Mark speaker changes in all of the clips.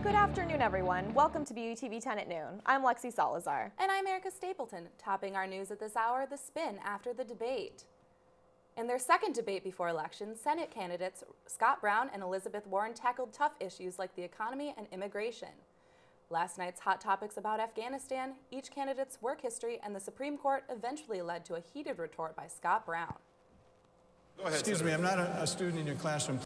Speaker 1: Good afternoon, everyone. Welcome to BUTV 10 at noon. I'm Lexi Salazar.
Speaker 2: And I'm Erica Stapleton. Topping our news at this hour, the spin after the debate. In their second debate before election, Senate candidates Scott Brown and Elizabeth Warren tackled tough issues like the economy and immigration. Last night's hot topics about Afghanistan, each candidate's work history, and the Supreme Court eventually led to a heated retort by Scott Brown.
Speaker 3: Go ahead, Excuse me, I'm not a student in your classroom.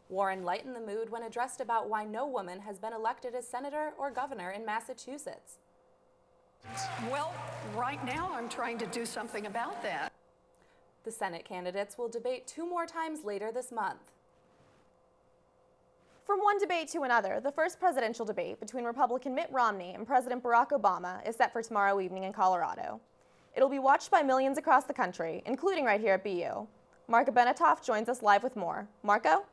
Speaker 2: Warren lightened the mood when addressed about why no woman has been elected as senator or governor in Massachusetts.
Speaker 4: Well, right now I'm trying to do something about that.
Speaker 2: The Senate candidates will debate 2 more times later this month.
Speaker 1: From one debate to another, the first presidential debate between Republican Mitt Romney and President Barack Obama is set for tomorrow evening in Colorado. It'll be watched by millions across the country, including right here at BU. Marco Benetoff joins us live with more. Marco?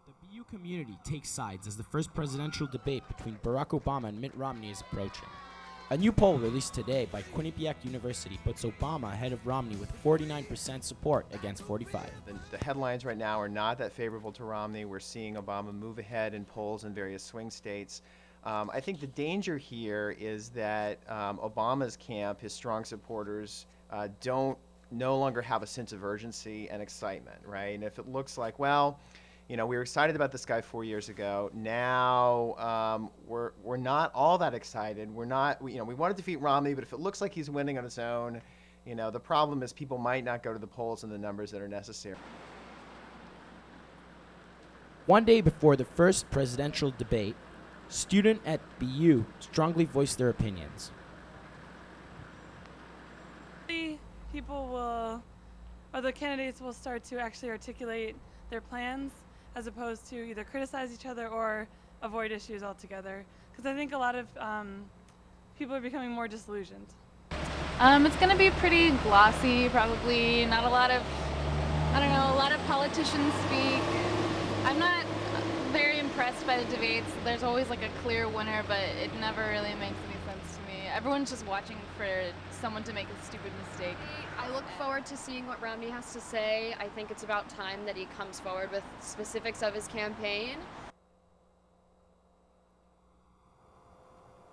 Speaker 5: The BU community takes sides as the first presidential debate between Barack Obama and Mitt Romney is approaching. A new poll released today by Quinnipiac University puts Obama ahead of Romney with 49% support against 45%.
Speaker 6: The headlines right now are not that favorable to Romney. We're seeing Obama move ahead in polls in various swing states. I think the danger here is that Obama's camp, his strong supporters, no longer have a sense of urgency and excitement, right? And if it looks like, well, you know, we were excited about this guy 4 years ago. Now we're not all that excited. We want to defeat Romney, but if it looks like he's winning on his own, you know, the problem is people might not go to the polls in the numbers that are necessary.
Speaker 5: One day before the first presidential debate, students at BU strongly voiced their opinions.
Speaker 7: The candidates will start to actually articulate their plans as opposed to either criticize each other or avoid issues altogether. Because I think a lot of people are becoming more disillusioned.
Speaker 8: It's going to be pretty glossy, probably. Not a lot of, a lot of politicians speak. I'm not very impressed by the debates. There's always like a clear winner, but it never really makes any sense to me. Everyone's just watching for someone to make a stupid mistake.
Speaker 9: I look forward to seeing what Romney has to say. I think it's about time that he comes forward with specifics of his campaign.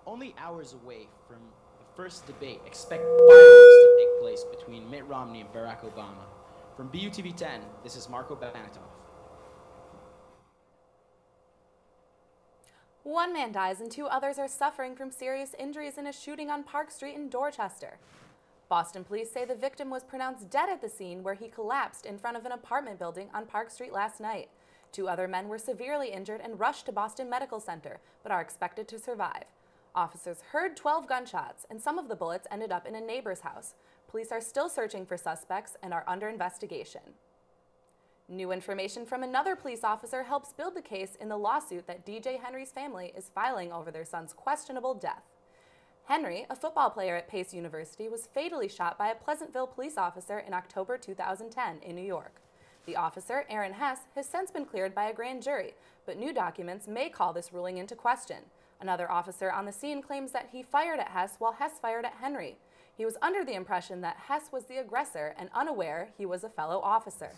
Speaker 5: Only hours away from the first debate, expect fireworks to take place between Mitt Romney and Barack Obama. From BUTV 10, this is Marco Benetoff.
Speaker 2: One man dies and 2 others are suffering from serious injuries in a shooting on Park Street in Dorchester. Boston police say the victim was pronounced dead at the scene where he collapsed in front of an apartment building on Park Street last night. 2 other men were severely injured and rushed to Boston Medical Center, but are expected to survive. Officers heard 12 gunshots, and some of the bullets ended up in a neighbor's house. Police are still searching for suspects and are under investigation. New information from another police officer helps build the case in the lawsuit that DJ Henry's family is filing over their son's questionable death. Henry, a football player at Pace University, was fatally shot by a Pleasantville police officer in October 2010 in New York. The officer, Aaron Hess, has since been cleared by a grand jury, but new documents may call this ruling into question. Another officer on the scene claims that he fired at Hess while Hess fired at Henry. He was under the impression that Hess was the aggressor and unaware he was a fellow officer.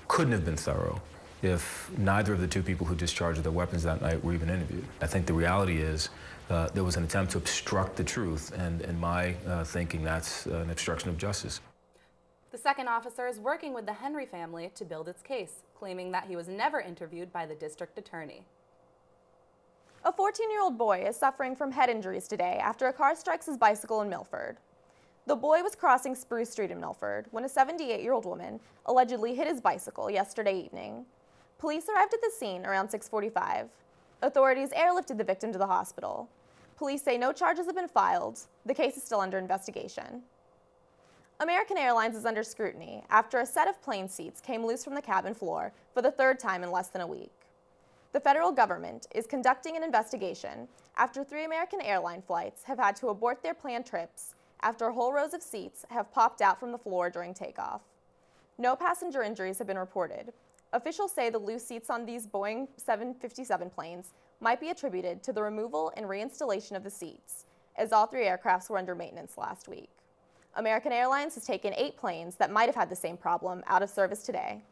Speaker 10: Couldn't have been thorough if neither of the 2 people who discharged their weapons that night were even interviewed. I think the reality is there was an attempt to obstruct the truth, and in my thinking, that's an obstruction of justice.
Speaker 2: The second officer is working with the Henry family to build its case, claiming that he was never interviewed by the district attorney.
Speaker 1: A 14-year-old boy is suffering from head injuries today after a car strikes his bicycle in Milford. The boy was crossing Spruce Street in Milford when a 78-year-old woman allegedly hit his bicycle yesterday evening. Police arrived at the scene around 6:45. Authorities airlifted the victim to the hospital. Police say no charges have been filed. The case is still under investigation. American Airlines is under scrutiny after a set of plane seats came loose from the cabin floor for the 3rd time in less than a week. The federal government is conducting an investigation after 3 American airline flights have had to abort their planned trips after whole rows of seats have popped out from the floor during takeoff. No passenger injuries have been reported. Officials say the loose seats on these Boeing 757 planes might be attributed to the removal and reinstallation of the seats, as all 3 aircrafts were under maintenance last week. American Airlines has taken 8 planes that might have had the same problem out of service today.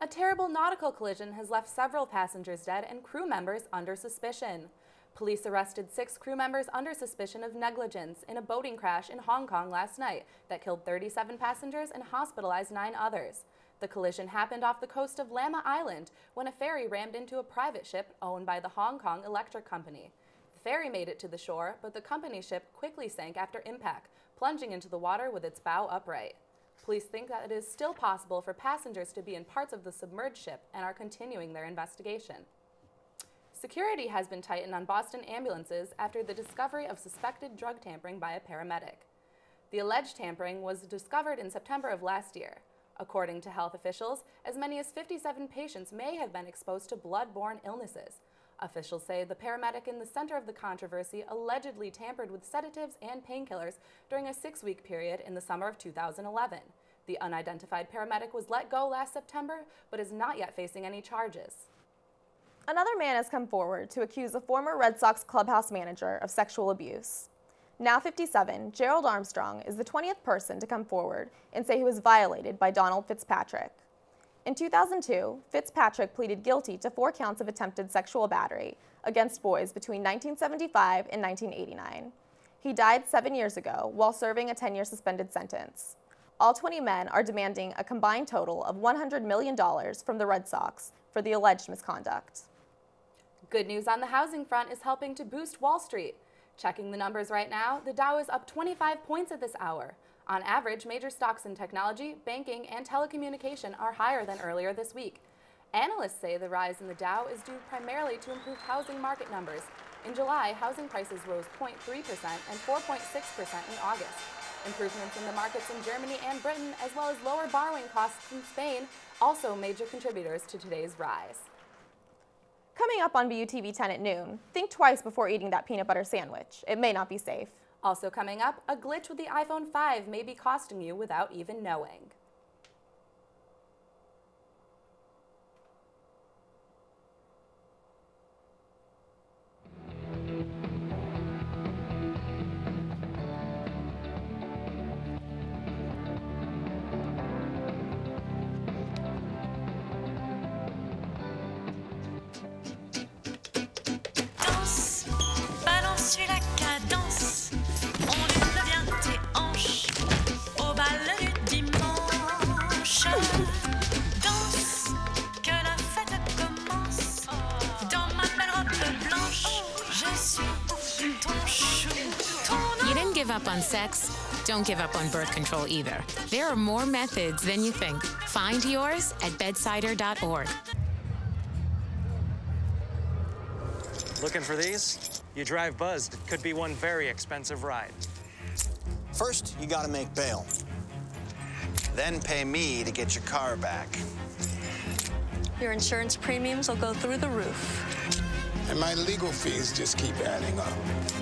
Speaker 2: A terrible nautical collision has left several passengers dead and crew members under suspicion. Police arrested 6 crew members under suspicion of negligence in a boating crash in Hong Kong last night that killed 37 passengers and hospitalized 9 others. The collision happened off the coast of Lamma Island when a ferry rammed into a private ship owned by the Hong Kong Electric Company. The ferry made it to the shore, but the company ship quickly sank after impact, plunging into the water with its bow upright. Police think that it is still possible for passengers to be in parts of the submerged ship and are continuing their investigation. Security has been tightened on Boston ambulances after the discovery of suspected drug tampering by a paramedic. The alleged tampering was discovered in September of last year. According to health officials, as many as 57 patients may have been exposed to blood-borne illnesses. Officials say the paramedic in the center of the controversy allegedly tampered with sedatives and painkillers during a 6-week period in the summer of 2011. The unidentified paramedic was let go last September, but is not yet facing any charges.
Speaker 1: Another man has come forward to accuse a former Red Sox clubhouse manager of sexual abuse. Now 57, Gerald Armstrong is the 20th person to come forward and say he was violated by Donald Fitzpatrick. In 2002, Fitzpatrick pleaded guilty to 4 counts of attempted sexual battery against boys between 1975 and 1989. He died 7 years ago while serving a 10-year suspended sentence. All 20 men are demanding a combined total of $100 million from the Red Sox for the alleged misconduct.
Speaker 2: Good news on the housing front is helping to boost Wall Street. Checking the numbers right now, the Dow is up 25 points at this hour. On average, major stocks in technology, banking, and telecommunication are higher than earlier this week. Analysts say the rise in the Dow is due primarily to improved housing market numbers. In July, housing prices rose 0.3% and 4.6% in August. Improvements in the markets in Germany and Britain, as well as lower borrowing costs from Spain, also major contributors to today's rise.
Speaker 1: Coming up on BUTV 10 at noon, think twice before eating that peanut butter sandwich. It may not be safe.
Speaker 2: Also coming up, a glitch with the iPhone 5 may be costing you without even knowing.
Speaker 11: Suis la cadence, on lève bien tes hanches au bal du dimanche. Danse, que la fête commence. Dans ma belle robe blanche, je suis ton chou.
Speaker 12: You didn't give up on sex? Don't give up on birth control either. There are more methods than you think. Find yours at bedsider.org.
Speaker 13: Looking for these? You drive Buzz, it could be one very expensive ride.
Speaker 14: First, you gotta make bail. Then pay me to get your car back.
Speaker 15: Your insurance premiums will go through the roof.
Speaker 3: And my legal fees just keep adding up.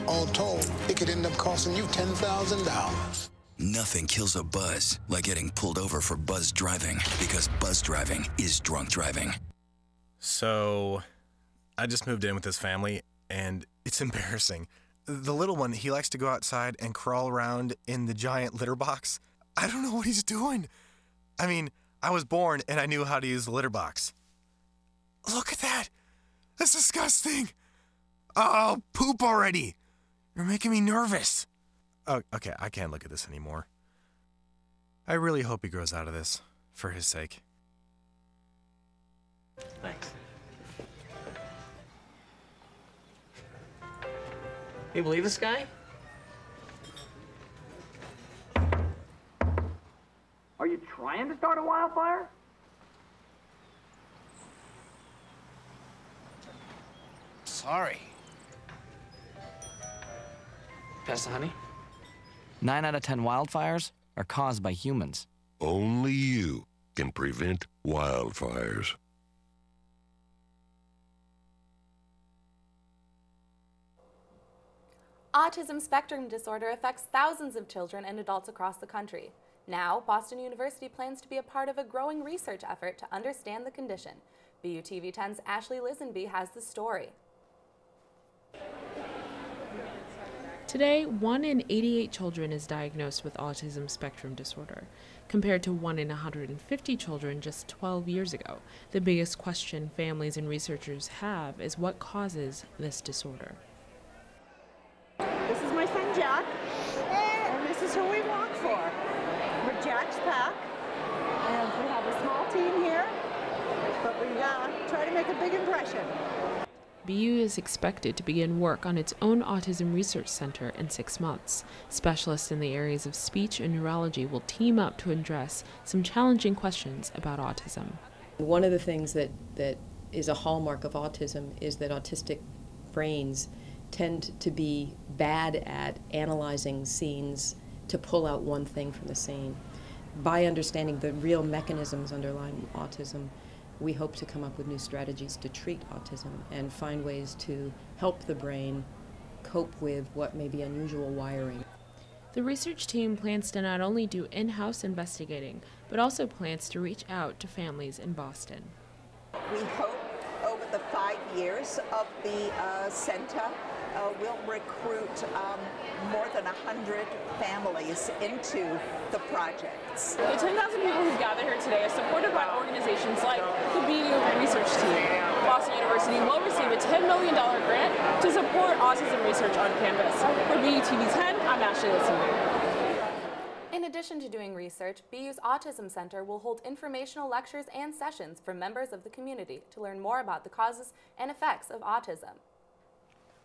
Speaker 3: All told, it could end up costing you $10,000.
Speaker 16: Nothing kills a buzz like getting pulled over for buzz driving, because buzz driving is drunk driving.
Speaker 17: So, I just moved in with this family, and it's embarrassing. The little one, he likes to go outside and crawl around in the giant litter box. I don't know what he's doing. I mean, I was born and I knew how to use the litter box. Look at that. That's disgusting. Oh, poop already. You're making me nervous. Oh, okay, I can't look at this anymore. I really hope he grows out of this, for his sake.
Speaker 18: Thanks. You believe this guy?
Speaker 19: Are you trying to start a wildfire?
Speaker 18: Sorry.
Speaker 19: Pass the honey?
Speaker 18: 9 out of 10 wildfires are caused by humans.
Speaker 20: Only you can prevent wildfires.
Speaker 2: Autism spectrum disorder affects thousands of children and adults across the country. Now, Boston University plans to be a part of a growing research effort to understand the condition. BUTV 10's Ashley Lisenby has the story.
Speaker 21: Today, 1 in 88 children is diagnosed with autism spectrum disorder, compared to 1 in 150 children just 12 years ago. The biggest question families and researchers have is what causes this disorder.
Speaker 22: This is my son Jack, and this is who we walk for. We're Jack's pack, and we have a small team here, but we try to make a big impression.
Speaker 21: BU is expected to begin work on its own autism research center in 6 months. Specialists in the areas of speech and neurology will team up to address some challenging questions about autism.
Speaker 23: One of the things that is a hallmark of autism is that autistic brains tend to be bad at analyzing scenes to pull out one thing from the scene. By understanding the real mechanisms underlying autism, we hope to come up with new strategies to treat autism and find ways to help the brain cope with what may be unusual wiring.
Speaker 21: The research team plans to not only do in-house investigating, but also plans to reach out to families in Boston.
Speaker 22: We hope over the 5 years of the center, we'll recruit more than 100 families into the projects.
Speaker 24: The 10,000 people who've gathered here today are supported by organizations like the BU Research Team. Boston University will receive a $10 million grant to support autism research on campus. For BU TV 10, I'm Ashley Litzman.
Speaker 2: In addition to doing research, BU's Autism Center will hold informational lectures and sessions for members of the community to learn more about the causes and effects of autism.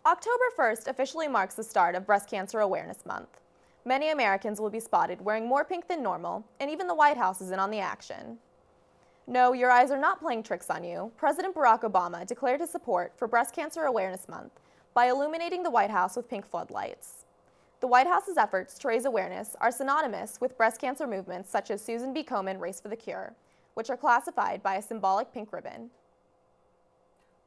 Speaker 1: October 1st officially marks the start of Breast Cancer Awareness Month. Many Americans will be spotted wearing more pink than normal, and even the White House is in on the action. No, your eyes are not playing tricks on you. President Barack Obama declared his support for Breast Cancer Awareness Month by illuminating the White House with pink floodlights. The White House's efforts to raise awareness are synonymous with breast cancer movements such as Susan B. Komen Race for the Cure, which are classified by a symbolic pink ribbon.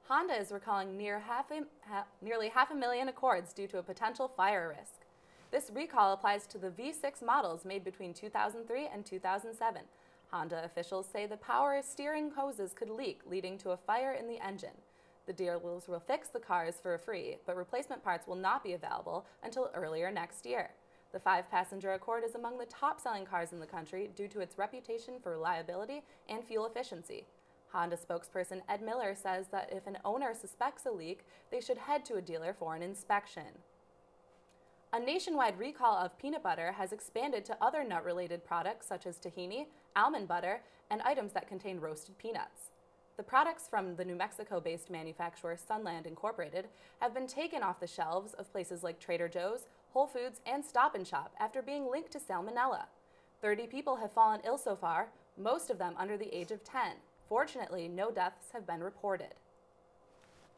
Speaker 2: Honda is recalling nearly half a million Accords due to a potential fire risk. This recall applies to the V6 models made between 2003 and 2007. Honda officials say the power steering hoses could leak, leading to a fire in the engine. The dealers will fix the cars for free, but replacement parts will not be available until earlier next year. The 5-passenger Accord is among the top-selling cars in the country due to its reputation for reliability and fuel efficiency. Honda spokesperson Ed Miller says that if an owner suspects a leak, they should head to a dealer for an inspection. A nationwide recall of peanut butter has expanded to other nut-related products such as tahini, almond butter, and items that contain roasted peanuts. The products from the New Mexico-based manufacturer Sunland Incorporated have been taken off the shelves of places like Trader Joe's, Whole Foods, and Stop & Shop after being linked to salmonella. 30 people have fallen ill so far, most of them under the age of 10. Fortunately, no deaths have been reported.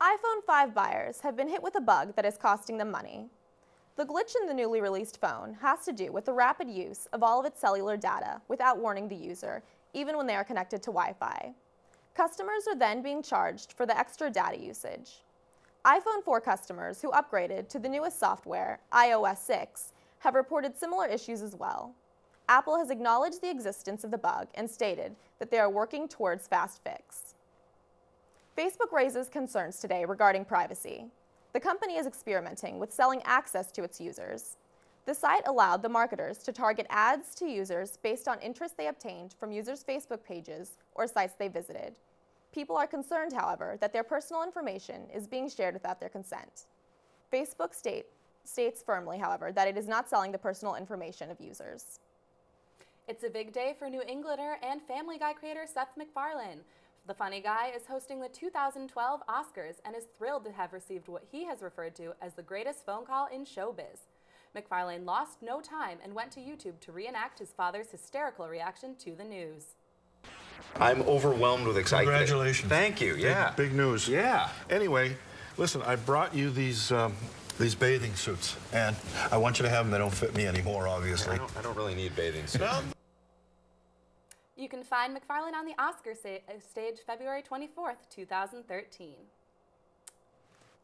Speaker 1: iPhone 5 buyers have been hit with a bug that is costing them money. The glitch in the newly released phone has to do with the rapid use of all of its cellular data without warning the user, even when they are connected to Wi-Fi. Customers are then being charged for the extra data usage. iPhone 4 customers who upgraded to the newest software, iOS 6, have reported similar issues as well. Apple has acknowledged the existence of the bug and stated that they are working towards fast fix. Facebook raises concerns today regarding privacy. The company is experimenting with selling access to its users. The site allowed the marketers to target ads to users based on interest they obtained from users' Facebook pages or sites they visited. People are concerned, however, that their personal information is being shared without their consent. Facebook states firmly, however, that it is not selling the personal information of users.
Speaker 2: It's a big day for New Englander and Family Guy creator Seth MacFarlane. The funny guy is hosting the 2012 Oscars and is thrilled to have received what he has referred to as the greatest phone call in showbiz. MacFarlane lost no time and went to YouTube to reenact his father's hysterical reaction to the news.
Speaker 25: I'm overwhelmed with excitement.
Speaker 26: Congratulations.
Speaker 25: Thank you, yeah.
Speaker 26: Big news.
Speaker 25: Yeah.
Speaker 26: Anyway, listen, I brought you these bathing suits, and I want you to have them. They don't fit me anymore, obviously.
Speaker 25: I don't really need bathing suits.
Speaker 2: You can find MacFarlane on the Oscar stage February 24th, 2013.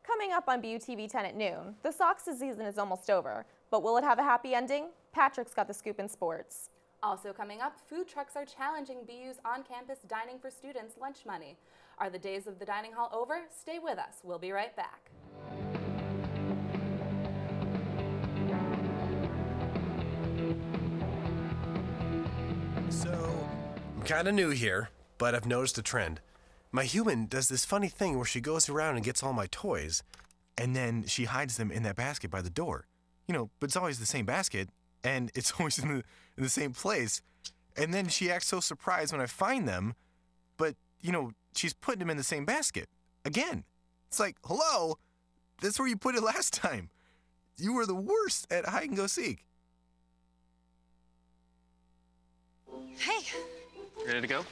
Speaker 1: Coming up on BUTV 10 at noon, the Sox season is almost over, but will it have a happy ending? Patrick's got the scoop in sports.
Speaker 2: Also coming up, food trucks are challenging BU's on-campus dining for students lunch money. Are the days of the dining hall over? Stay with us. We'll be right back.
Speaker 17: I'm kind of new here, but I've noticed a trend. My human does this funny thing where she goes around and gets all my toys, and then she hides them in that basket by the door. You know, but it's always the same basket, and it's always in the same place. And then she acts so surprised when I find them, but, you know, she's putting them in the same basket. Again. It's like, hello? That's where you put it last time. You were the worst at hide and go seek.
Speaker 4: Hey.
Speaker 25: Ready to go?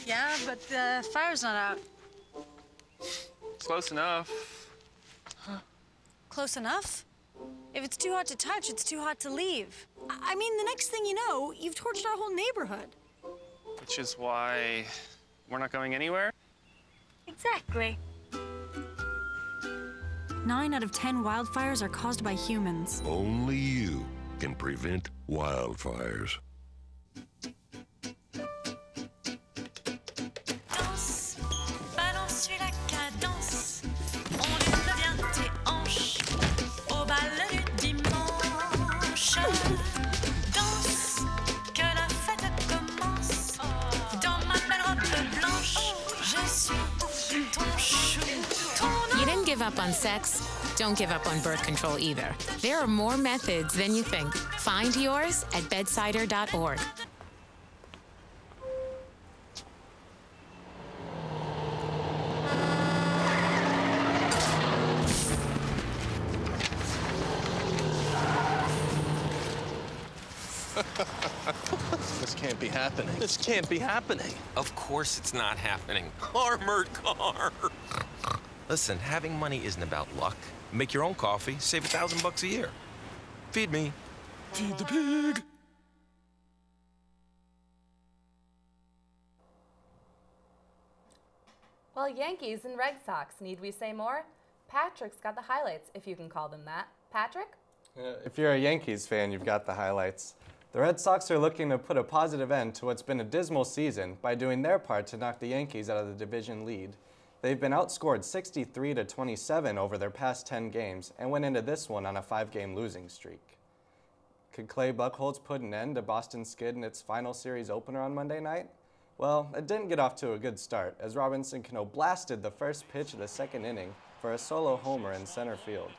Speaker 4: Yeah, but the fire's not out.
Speaker 25: Close enough.
Speaker 4: Close enough? If it's too hot to touch, it's too hot to leave. I mean, the next thing you know, you've torched our whole neighborhood.
Speaker 25: Which is why we're not going anywhere?
Speaker 4: Exactly. 9 out of 10 wildfires are caused by humans.
Speaker 20: Only you can prevent wildfires.
Speaker 11: Danse, balance, suis la cadence. On devient tes hanches au bal du dimanche. Danse, que la fête commence. Dans ma belle robe blanche, je suis ton chou.
Speaker 12: You didn't give up on sex. Don't give up on birth control either. There are more methods than you think. Find yours at bedsider.org.
Speaker 5: This can't be happening.
Speaker 6: This can't be happening. Of course it's not happening. Armored car. Listen, having money isn't about luck. Make your own coffee, save $1,000 a year. Feed me. Feed the pig.
Speaker 2: Well, Yankees and Red Sox, need we say more? Patrick's got the highlights, if you can call them that. Patrick?
Speaker 7: If you're a Yankees fan, you've got the highlights. The Red Sox are looking to put a positive end to what's been a dismal season by doing their part to knock the Yankees out of the division lead. They've been outscored 63-27 over their past 10 games and went into this one on a 5-game losing streak. Could Clay Buchholz put an end to Boston's skid in its final series opener on Monday night? Well, it didn't get off to a good start as Robinson Cano blasted the first pitch of the second inning for a solo homer in center field,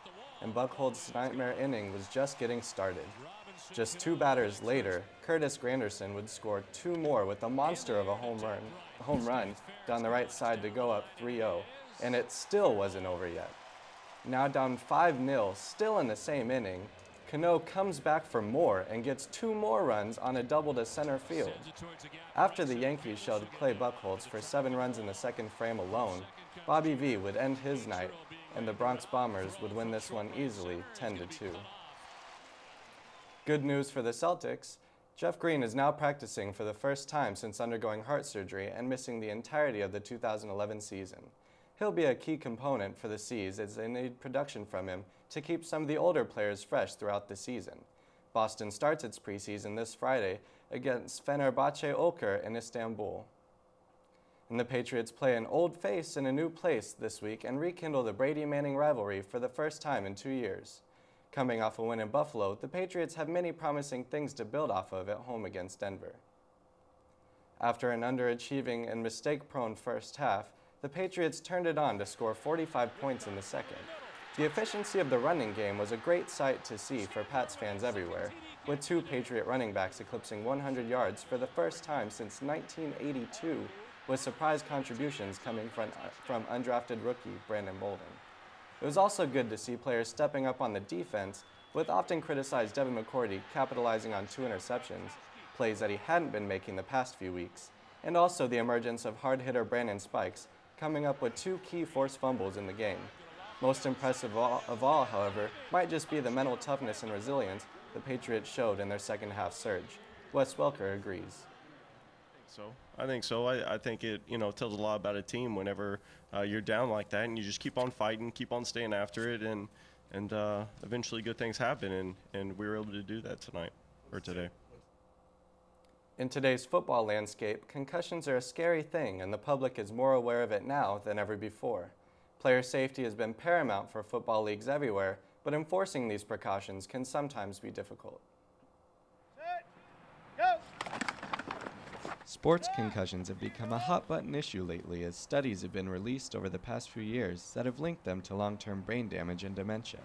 Speaker 7: and Buchholz's nightmare inning was just getting started. Just 2 batters later, Curtis Granderson would score 2 more with a monster of a home run down the right side to go up 3-0, and it still wasn't over yet. Now down 5-0, still in the same inning, Cano comes back for more and gets 2 more runs on a double to center field. After the Yankees shelled Clay Buchholz for 7 runs in the second frame alone, Bobby V would end his night, and the Bronx Bombers would win this one easily 10-2. Good news for the Celtics. Jeff Green is now practicing for the first time since undergoing heart surgery and missing the entirety of the 2011 season. He'll be a key component for the C's as they need production from him to keep some of the older players fresh throughout the season. Boston starts its preseason this Friday against Fenerbahce Okur in Istanbul. And the Patriots play an old face in a new place this week and rekindle the Brady Manning rivalry for the first time in 2 years. Coming off a win in Buffalo, the Patriots have many promising things to build off of at home against Denver. After an underachieving and mistake-prone first half, the Patriots turned it on to score 45 points in the second. The efficiency of the running game was a great sight to see for Pats fans everywhere, with 2 Patriot running backs eclipsing 100 yards for the first time since 1982, with surprise contributions coming from undrafted rookie Brandon Bolden. It was also good to see players stepping up on the defense, with often criticized Devin McCourty capitalizing on 2 interceptions, plays that he hadn't been making the past few weeks, and also the emergence of hard hitter Brandon Spikes, coming up with 2 key forced fumbles in the game. Most impressive of all, however, might just be the mental toughness and resilience the Patriots showed in their second half surge. Wes Welker agrees.
Speaker 8: I think so. I think it tells a lot about a team whenever you're down like that and you just keep on fighting, keep on staying after it, and eventually good things happen, and we were able to do that tonight or today.
Speaker 7: In today's football landscape, concussions are a scary thing, and the public is more aware of it now than ever before. Player safety has been paramount for football leagues everywhere, but enforcing these precautions can sometimes be difficult. Sports concussions have become a hot-button issue lately as studies have been released over the past few years that have linked them to long-term brain damage and dementia.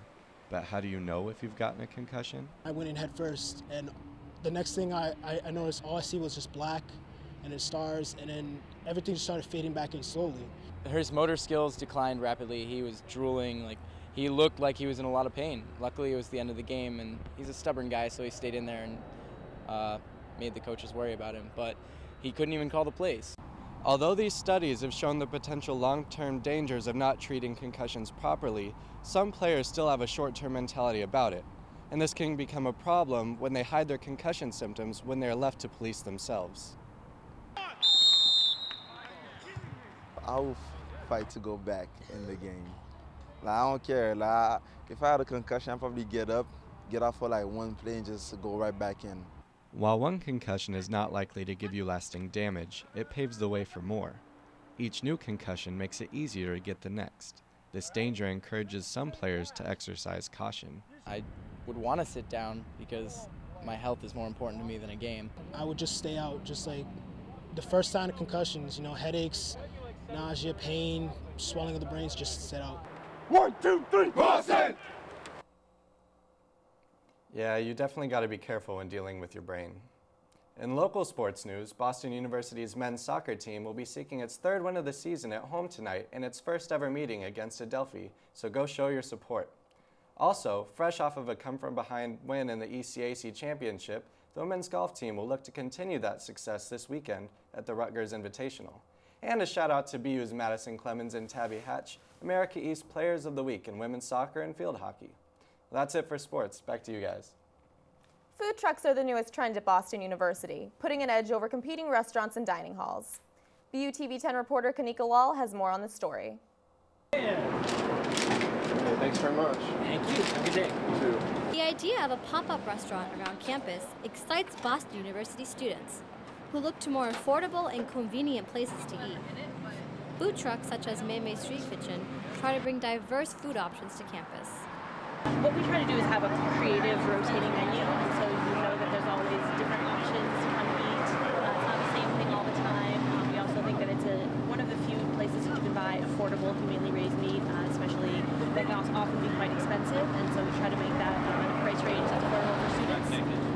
Speaker 7: But how do you know if you've gotten a concussion?
Speaker 3: I went in head first, and the next thing I noticed, all I see was just black and then stars, and then everything just started fading back in slowly.
Speaker 9: His motor skills declined rapidly. He was drooling, like he looked like he was in a lot of pain. Luckily, it was the end of the game, and he's a stubborn guy, so he stayed in there and made the coaches worry about him. But he couldn't even call the plays.
Speaker 7: Although these studies have shown the potential long-term dangers of not treating concussions properly, some players still have a short-term mentality about it. And this can become a problem when they hide their concussion symptoms when they are left to police themselves.
Speaker 10: I will fight to go back in the game. Like, I don't care. Like, if I had a concussion, I'd probably get up, get off for like one play and just go right back in.
Speaker 7: While one concussion is not likely to give you lasting damage, it paves the way for more. Each new concussion makes it easier to get the next. This danger encourages some players to exercise caution.
Speaker 9: I would want to sit down because my health is more important to me than a game.
Speaker 3: I would just stay out, just like the first sign of concussions, you know, headaches, nausea, pain, swelling of the brains, just sit out.
Speaker 13: 1, 2, 3, Boston!
Speaker 7: Yeah, you definitely got to be careful when dealing with your brain. In local sports news, Boston University's men's soccer team will be seeking its third win of the season at home tonight in its first ever meeting against Adelphi, so go show your support. Also, fresh off of a come-from-behind win in the ECAC Championship, the women's golf team will look to continue that success this weekend at the Rutgers Invitational. And a shout out to BU's Madison Clemens and Tabby Hatch, America East Players of the Week in women's soccer and field hockey. Well, that's it for sports. Back to you guys.
Speaker 1: Food trucks are the newest trend at Boston University, putting an edge over competing restaurants and dining halls. BU TV 10 reporter Kanika Lal has more on the story.
Speaker 13: Hey, thanks very much.
Speaker 14: Thank you. Have a good day.
Speaker 13: You too.
Speaker 15: The idea of a pop-up restaurant around campus excites Boston University students, who look to more affordable and convenient places to eat. Food trucks such as Maymay Street Kitchen try to bring diverse food options to campus.
Speaker 24: What we try to do is have a creative rotating menu, so you know that there's always different options to come eat. It's not the same thing all the time. We also think that it's one of the few places that you can buy affordable, humanely raised meat, especially that can also often be quite expensive, and so we try to make that price range that's affordable for students.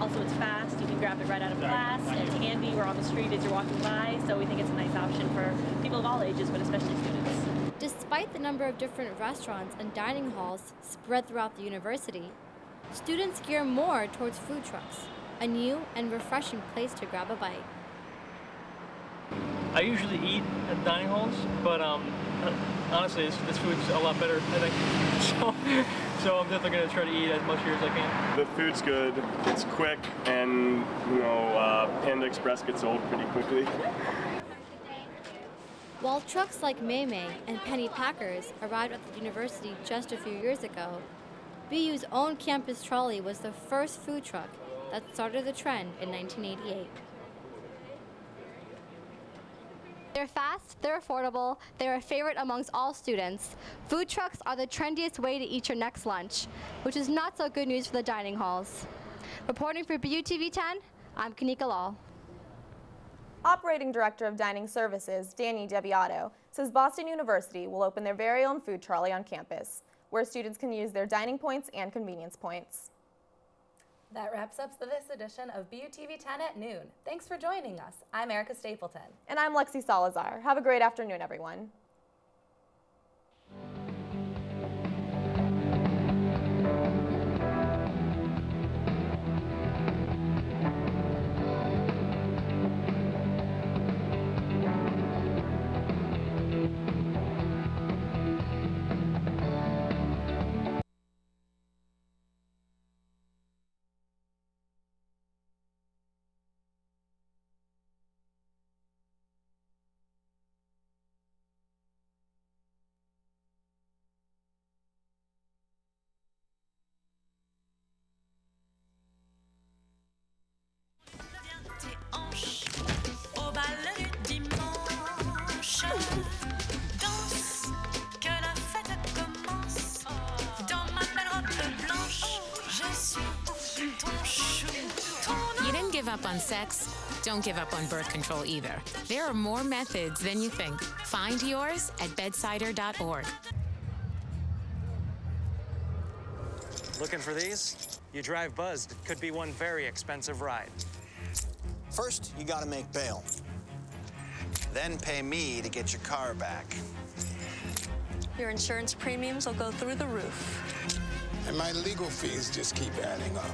Speaker 24: Also, it's fast. You can grab it right out of class. It's handy. We're on the street as you're walking by, so we think it's a nice option for people of all ages, but especially students.
Speaker 15: Despite the number of different restaurants and dining halls spread throughout the university, students gear more towards food trucks, a new and refreshing place to grab a bite.
Speaker 14: I usually eat at dining halls, but honestly, this food's a lot better, I think. So I'm definitely going to try to eat as much here as I can.
Speaker 8: The food's good, it's quick, and you know, Panda Express gets old pretty quickly.
Speaker 15: While trucks like Maymay and Penny Packers arrived at the university just a few years ago, BU's own campus trolley was the first food truck that started the trend in 1988.
Speaker 27: They're fast, they're affordable, they're a favorite amongst all students. Food trucks are the trendiest way to eat your next lunch, which is not so good news for the dining halls. Reporting for BU TV 10, I'm Kanika Lal.
Speaker 1: Operating Director of Dining Services, Danny Debiato, says Boston University will open their very own food trolley on campus, where students can use their dining points and convenience points.
Speaker 2: That wraps up this edition of BU TV 10 at noon. Thanks for joining us. I'm Erica Stapleton.
Speaker 1: And I'm Lexi Salazar. Have a great afternoon, everyone.
Speaker 12: You didn't give up on sex. Don't give up on birth control either. There are more methods than you think. Find yours at bedsider.org.
Speaker 16: Looking for these? You drive Buzzed. It could be one very expensive ride.
Speaker 18: First, you gotta make bail. Then pay me to get your car back.
Speaker 11: Your insurance premiums will go through the roof.
Speaker 19: And my legal fees just keep adding up.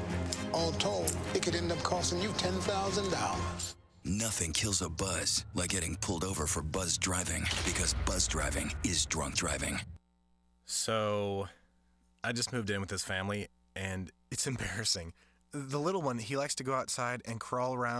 Speaker 19: All told, it could end up costing you $10,000.
Speaker 21: Nothing kills a buzz like getting pulled over for buzz driving, because buzz driving is drunk driving.
Speaker 17: So, I just moved in with his family, and it's embarrassing. The little one, he likes to go outside and crawl around